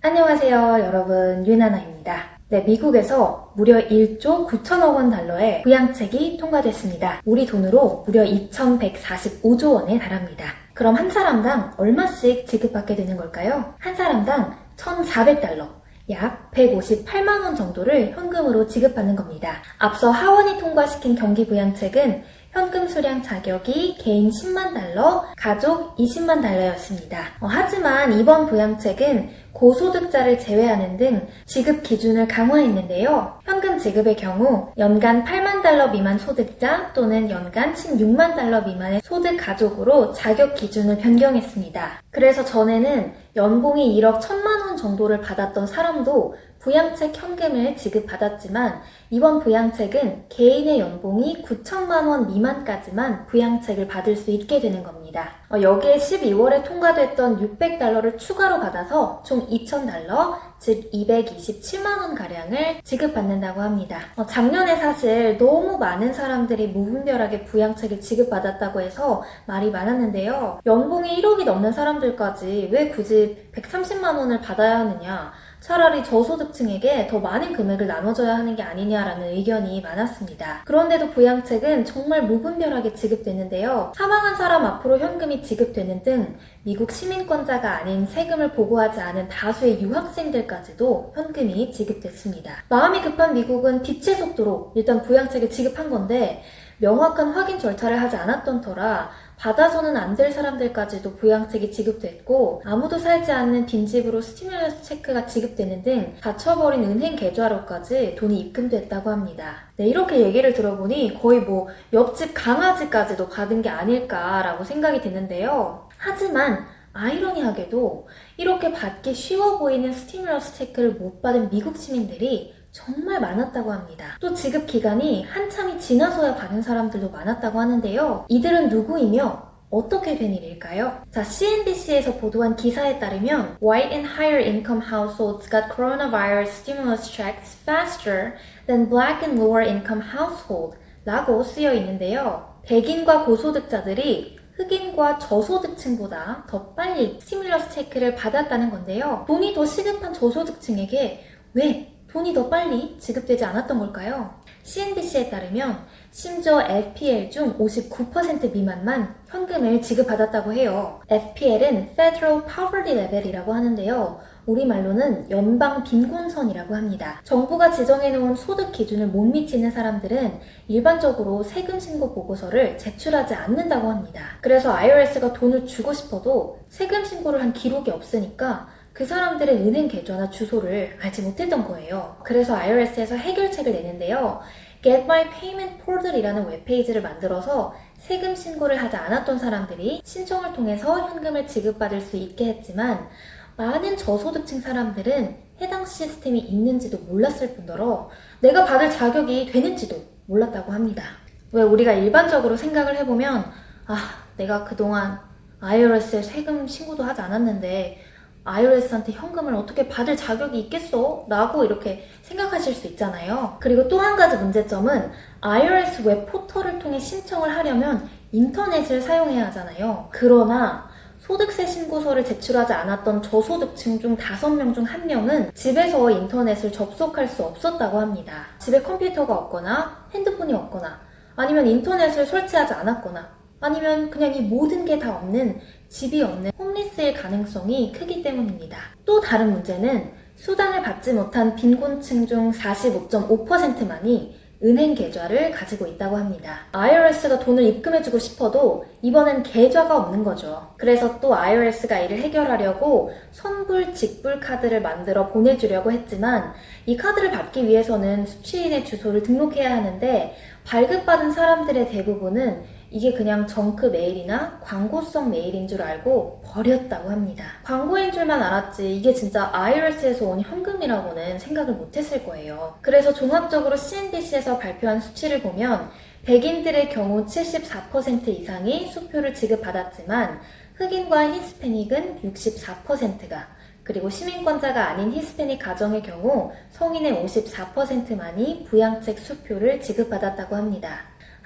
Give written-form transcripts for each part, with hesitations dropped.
안녕하세요, 여러분. 윤하나입니다. 네, 미국에서 무려 1조 9천억 원 달러의 부양책이 통과됐습니다. 우리 돈으로 무려 2,145조 원에 달합니다. 그럼 한 사람당 얼마씩 지급받게 되는 걸까요? 한 사람당 1,400달러, 약 158만 원 정도를 현금으로 지급받는 겁니다. 앞서 하원이 통과시킨 경기부양책은 현금 수령 자격이 개인 10만 달러, 가족 20만 달러였습니다. 하지만 이번 부양책은 고소득자를 제외하는 등 지급 기준을 강화했는데요. 현금 지급의 경우 연간 8만 달러 미만 소득자 또는 연간 16만 달러 미만의 소득 가족으로 자격 기준을 변경했습니다. 그래서 전에는 연봉이 1억 1천만 원 정도를 받았던 사람도 부양책 현금을 지급받았지만 이번 부양책은 개인의 연봉이 9천만 원 미만까지만 부양책을 받을 수 있게 되는 겁니다. 여기에 12월에 통과됐던 600달러를 추가로 받아서 총 2,000달러, 즉 227만 원가량을 지급받는다고 합니다. 작년에 사실 너무 많은 사람들이 무분별하게 부양책을 지급받았다고 해서 말이 많았는데요. 연봉이 1억이 넘는 사람들까지 왜 굳이 130만 원을 받아야 하느냐, 차라리 저소득층에게 더 많은 금액을 나눠줘야 하는 게 아니냐라는 의견이 많았습니다. 그런데도 부양책은 정말 무분별하게 지급되는데요. 사망한 사람 앞으로 현금이 지급되는 등 미국 시민권자가 아닌 세금을 보고하지 않은 다수의 유학생들까지도 현금이 지급됐습니다. 마음이 급한 미국은 빛의 속도로 일단 부양책을 지급한 건데 명확한 확인 절차를 하지 않았던 터라 받아서는 안 될 사람들까지도 부양책이 지급됐고 아무도 살지 않는 빈집으로 스티뮬러스 체크가 지급되는 등 닫혀버린 은행 계좌로까지 돈이 입금됐다고 합니다. 네, 이렇게 얘기를 들어보니 거의 옆집 강아지까지도 받은 게 아닐까라고 생각이 드는데요. 하지만 아이러니하게도 이렇게 받기 쉬워 보이는 스티뮬러스 체크를 못 받은 미국 시민들이 정말 많았다고 합니다. 또 지급 기간이 한참이 지나서야 받은 사람들도 많았다고 하는데요. 이들은 누구이며 어떻게 된 일일까요? 자, CNBC에서 보도한 기사에 따르면 White and higher income households got coronavirus stimulus checks faster than black and lower income household 라고 쓰여 있는데요. 백인과 고소득자들이 흑인과 저소득층보다 더 빨리 스티뮬러스 체크를 받았다는 건데요. 돈이 더 시급한 저소득층에게 왜 돈이 더 빨리 지급되지 않았던 걸까요? CNBC에 따르면 심지어 FPL 중 59% 미만만 현금을 지급받았다고 해요. FPL은 Federal Poverty Level이라고 하는데요. 우리말로는 연방 빈곤선이라고 합니다. 정부가 지정해놓은 소득 기준을 못 미치는 사람들은 일반적으로 세금 신고 보고서를 제출하지 않는다고 합니다. 그래서 IRS가 돈을 주고 싶어도 세금 신고를 한 기록이 없으니까 그 사람들의 은행 계좌나 주소를 알지 못했던 거예요. 그래서 IRS에서 해결책을 내는데요. Get My Payment Portal이라는 웹페이지를 만들어서 세금 신고를 하지 않았던 사람들이 신청을 통해서 현금을 지급받을 수 있게 했지만 많은 저소득층 사람들은 해당 시스템이 있는지도 몰랐을 뿐더러 내가 받을 자격이 되는지도 몰랐다고 합니다. 왜 우리가 일반적으로 생각을 해보면 내가 그동안 IRS에 세금 신고도 하지 않았는데 IRS한테 현금을 어떻게 받을 자격이 있겠어? 라고 이렇게 생각하실 수 있잖아요. 그리고 또 한 가지 문제점은 IRS 웹 포털을 통해 신청을 하려면 인터넷을 사용해야 하잖아요. 그러나 소득세 신고서를 제출하지 않았던 저소득층 중 5명 중 1명은 집에서 인터넷을 접속할 수 없었다고 합니다. 집에 컴퓨터가 없거나 핸드폰이 없거나 아니면 인터넷을 설치하지 않았거나 아니면 그냥 이 모든 게 다 없는 집이 없는 홈리스일 가능성이 크기 때문입니다. 또 다른 문제는 수당을 받지 못한 빈곤층 중 45.5%만이 은행 계좌를 가지고 있다고 합니다. IRS가 돈을 입금해주고 싶어도 이번엔 계좌가 없는 거죠. 그래서 또 IRS가 이를 해결하려고 선불, 직불 카드를 만들어 보내주려고 했지만 이 카드를 받기 위해서는 수취인의 주소를 등록해야 하는데 발급받은 사람들의 대부분은 이게 그냥 정크 메일이나 광고성 메일인 줄 알고 버렸다고 합니다. 광고인 줄만 알았지 이게 진짜 IRS에서 온 현금이라고는 생각을 못했을 거예요. 그래서 종합적으로 CNBC에서 발표한 수치를 보면 백인들의 경우 74% 이상이 수표를 지급받았지만 흑인과 히스패닉은 64%가 그리고 시민권자가 아닌 히스패닉 가정의 경우 성인의 54%만이 부양책 수표를 지급받았다고 합니다.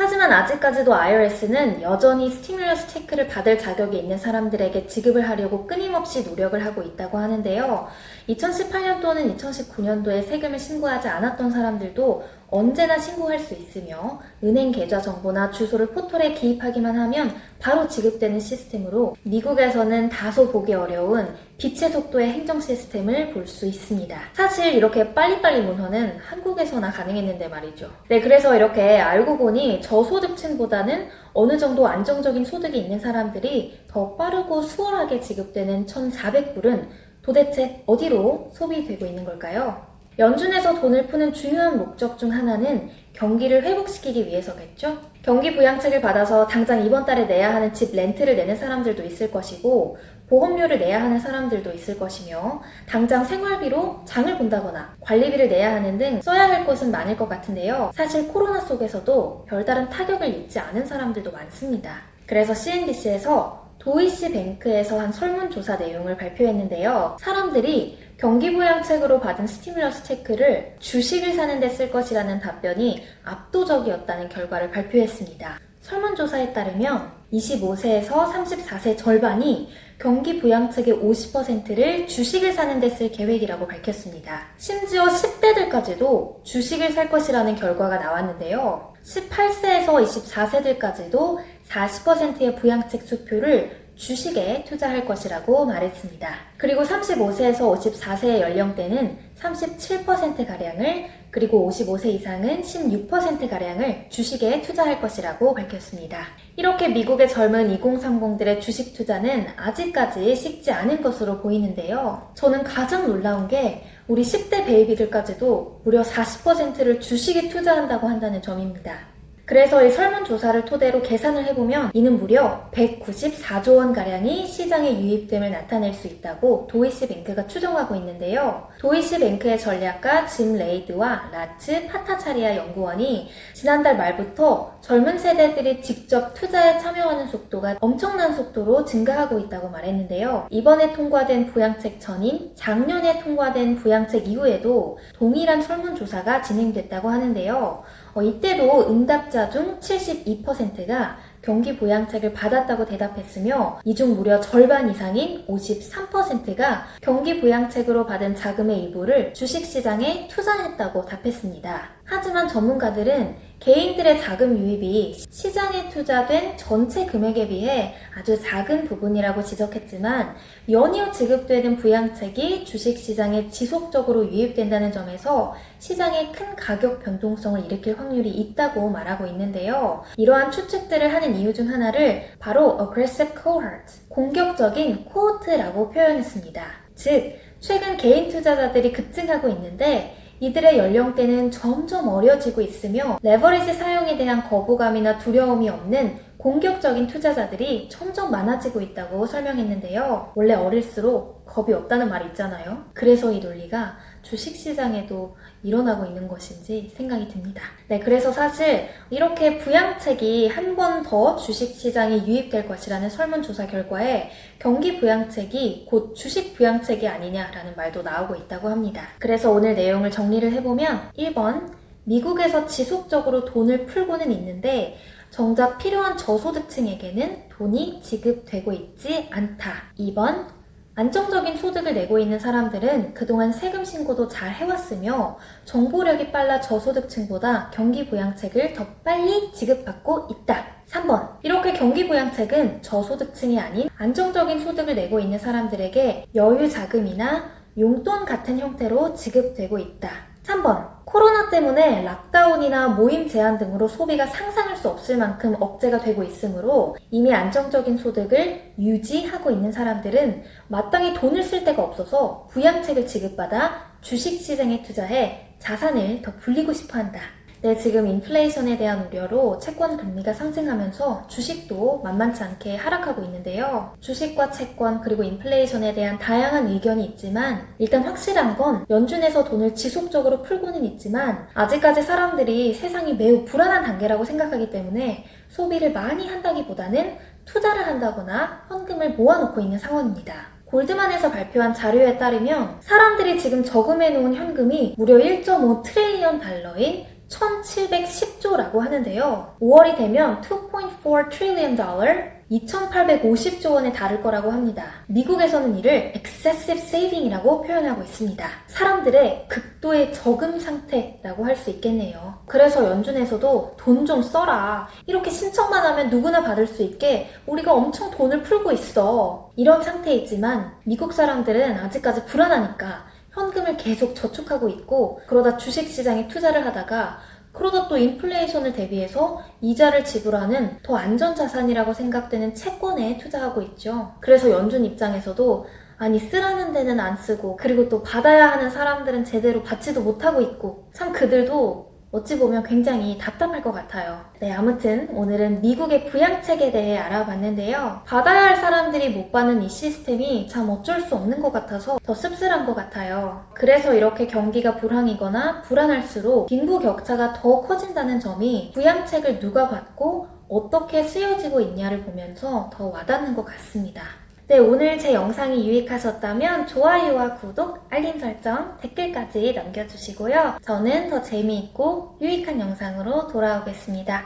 하지만 아직까지도 IRS는 여전히 스티뮬러스 체크를 받을 자격이 있는 사람들에게 지급을 하려고 끊임없이 노력을 하고 있다고 하는데요. 2018년 또는 2019년도에 세금을 신고하지 않았던 사람들도 언제나 신고할 수 있으며 은행 계좌 정보나 주소를 포털에 기입하기만 하면 바로 지급되는 시스템으로 미국에서는 다소 보기 어려운 빛의 속도의 행정 시스템을 볼 수 있습니다. 사실 이렇게 빨리빨리 문헌은 한국에서나 가능했는데 말이죠. 네, 그래서 이렇게 알고 보니 저소득층보다는 어느 정도 안정적인 소득이 있는 사람들이 더 빠르고 수월하게 지급되는 1,400불은 도대체 어디로 소비되고 있는 걸까요? 연준에서 돈을 푸는 중요한 목적 중 하나는 경기를 회복시키기 위해서겠죠? 경기 부양책을 받아서 당장 이번 달에 내야 하는 집 렌트를 내는 사람들도 있을 것이고 보험료를 내야 하는 사람들도 있을 것이며 당장 생활비로 장을 본다거나 관리비를 내야 하는 등 써야 할 것은 많을 것 같은데요. 사실 코로나 속에서도 별다른 타격을 입지 않은 사람들도 많습니다. 그래서 CNBC에서 도이치뱅크에서 한 설문조사 내용을 발표했는데요. 사람들이 경기부양책으로 받은 스티뮬러스 체크를 주식을 사는 데 쓸 것이라는 답변이 압도적이었다는 결과를 발표했습니다. 설문조사에 따르면 25세에서 34세 절반이 경기부양책의 50%를 주식을 사는 데 쓸 계획이라고 밝혔습니다. 심지어 10대들까지도 주식을 살 것이라는 결과가 나왔는데요. 18세에서 24세들까지도 40%의 부양책 수표를 주식에 투자할 것이라고 말했습니다. 그리고 35세에서 54세의 연령대는 37%가량을, 그리고 55세 이상은 16%가량을 주식에 투자할 것이라고 밝혔습니다. 이렇게 미국의 젊은 2030들의 주식 투자는 아직까지 식지 않은 것으로 보이는데요. 저는 가장 놀라운 게 우리 10대 베이비들까지도 무려 40%를 주식에 투자한다고 한다는 점입니다. 그래서 이 설문조사를 토대로 계산을 해보면 이는 무려 194조 원가량이 시장에 유입됨을 나타낼 수 있다고 도이치뱅크가 추정하고 있는데요. 도이치뱅크의 전략가 짐 레이드와 라츠 파타차리아 연구원이 지난달 말부터 젊은 세대들이 직접 투자에 참여하는 속도가 엄청난 속도로 증가하고 있다고 말했는데요. 이번에 통과된 부양책 전인 작년에 통과된 부양책 이후에도 동일한 설문조사가 진행됐다고 하는데요. 이때도 응답자 중 72%가 경기 부양책을 받았다고 대답했으며 이 중 무려 절반 이상인 53%가 경기 부양책으로 받은 자금의 일부를 주식시장에 투자했다고 답했습니다. 하지만 전문가들은 개인들의 자금 유입이 시장에 투자된 전체 금액에 비해 아주 작은 부분이라고 지적했지만 연이어 지급되는 부양책이 주식시장에 지속적으로 유입된다는 점에서 시장에 큰 가격 변동성을 일으킬 확률이 있다고 말하고 있는데요. 이러한 추측들을 하는 이유 중 하나를 바로 aggressive cohort, 공격적인 코호트라고 표현했습니다. 즉, 최근 개인 투자자들이 급증하고 있는데 이들의 연령대는 점점 어려지고 있으며 레버리지 사용에 대한 거부감이나 두려움이 없는 공격적인 투자자들이 점점 많아지고 있다고 설명했는데요. 원래 어릴수록 겁이 없다는 말이 있잖아요. 그래서 이 논리가 주식시장에도 일어나고 있는 것인지 생각이 듭니다. 네, 그래서 사실 이렇게 부양책이 한 번 더 주식시장에 유입될 것이라는 설문조사 결과에 경기 부양책이 곧 주식 부양책이 아니냐라는 말도 나오고 있다고 합니다. 그래서 오늘 내용을 정리를 해보면 1번, 미국에서 지속적으로 돈을 풀고는 있는데 정작 필요한 저소득층에게는 돈이 지급되고 있지 않다. 2번, 안정적인 소득을 내고 있는 사람들은 그동안 세금 신고도 잘 해왔으며 정보력이 빨라 저소득층보다 경기부양책을 더 빨리 지급받고 있다. 3번, 이렇게 경기부양책은 저소득층이 아닌 안정적인 소득을 내고 있는 사람들에게 여유 자금이나 용돈 같은 형태로 지급되고 있다. 3번, 코로나 때문에 락다운이나 모임 제한 등으로 소비가 상상할 수 없을 만큼 억제가 되고 있으므로 이미 안정적인 소득을 유지하고 있는 사람들은 마땅히 돈을 쓸 데가 없어서 부양책을 지급받아 주식시장에 투자해 자산을 더 불리고 싶어한다. 네, 지금 인플레이션에 대한 우려로 채권 금리가 상승하면서 주식도 만만치 않게 하락하고 있는데요. 주식과 채권 그리고 인플레이션에 대한 다양한 의견이 있지만 일단 확실한 건 연준에서 돈을 지속적으로 풀고는 있지만 아직까지 사람들이 세상이 매우 불안한 단계라고 생각하기 때문에 소비를 많이 한다기보다는 투자를 한다거나 현금을 모아놓고 있는 상황입니다. 골드만에서 발표한 자료에 따르면 사람들이 지금 저금해놓은 현금이 무려 1.5 트릴리언 달러인 1710조라고 하는데요. 5월이 되면 2.4 trillion dollar, 2850조 원에 달을 거라고 합니다. 미국에서는 이를 excessive saving이라고 표현하고 있습니다. 사람들의 극도의 저금 상태라고 할 수 있겠네요. 그래서 연준에서도 돈 좀 써라. 이렇게 신청만 하면 누구나 받을 수 있게 우리가 엄청 돈을 풀고 있어. 이런 상태이지만 미국 사람들은 아직까지 불안하니까 현금을 계속 저축하고 있고, 그러다 주식시장에 투자를 하다가 그러다 또 인플레이션을 대비해서 이자를 지불하는 더 안전자산이라고 생각되는 채권에 투자하고 있죠. 그래서 연준 입장에서도 아니 쓰라는 데는 안 쓰고, 그리고 또 받아야 하는 사람들은 제대로 받지도 못하고 있고, 참 그들도 어찌 보면 굉장히 답답할 것 같아요. 네, 아무튼 오늘은 미국의 부양책에 대해 알아봤는데요. 받아야 할 사람들이 못 받는 이 시스템이 참 어쩔 수 없는 것 같아서 더 씁쓸한 것 같아요. 그래서 이렇게 경기가 불황이거나 불안할수록 빈부격차가 더 커진다는 점이 부양책을 누가 받고 어떻게 쓰여지고 있냐를 보면서 더 와닿는 것 같습니다. 네, 오늘 제 영상이 유익하셨다면 좋아요와 구독, 알림 설정, 댓글까지 남겨주시고요. 저는 더 재미있고 유익한 영상으로 돌아오겠습니다.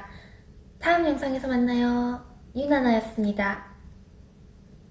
다음 영상에서 만나요. 유나나였습니다.